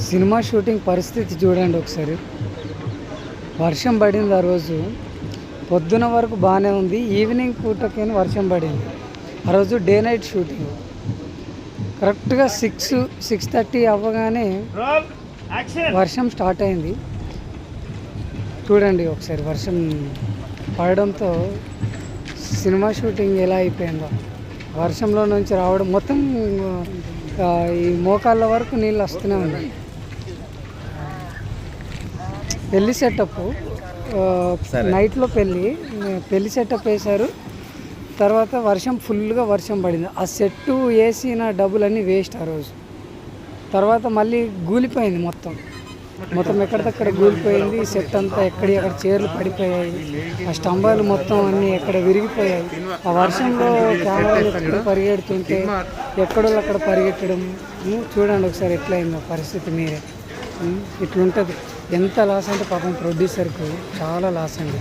Cinema shooting పరిస్థితి చూడండి ఒకసారి. వర్షం పడింది ఆ రోజు. పొద్దున వరకు బాగానే ఉంది, ఈవినింగ్ పూటకైనా వర్షం పడింది. ఆ రోజు డే నైట్ షూటింగ్. కరెక్ట్గా 6:30 అవ్వగానే వర్షం స్టార్ట్ అయింది. చూడండి ఒకసారి వర్షం పడడంతో సినిమా షూటింగ్ ఎలా అయిపోయిందో. వర్షంలో నుంచి రావడం మొత్తం ఈ మోకాళ్ళ వరకు నీళ్ళు వస్తూనే ఉన్నాయి. పెళ్లి సెటప్ నైట్లో పెళ్లి సెటప్ వేశారు. తర్వాత ఫుల్గా వర్షం పడింది. ఆ సెట్టు వేసిన డబ్బులన్నీ వేస్ట్ ఆ రోజు. తర్వాత మళ్ళీ గూలిపోయింది మొత్తం ఎక్కడిదక్కడ గూలిపోయింది. సెట్ అంతా ఎక్కడ చీరలు పడిపోయాయి. ఆ స్తంభాలు మొత్తం అన్నీ ఎక్కడ విరిగిపోయాయి. ఆ వర్షంలో కెమెరాలు ఎక్కడ పరిగెడుతుంటే ఎక్కడో అక్కడ పరిగెట్టడం. చూడండి ఒకసారి ఎట్లయిందో పరిస్థితి మీరే. ఇట్లుంటుంది. ఎంత లాస్ అంటే పాపం ప్రొడ్యూసర్కు చాలా లాస్ అండి.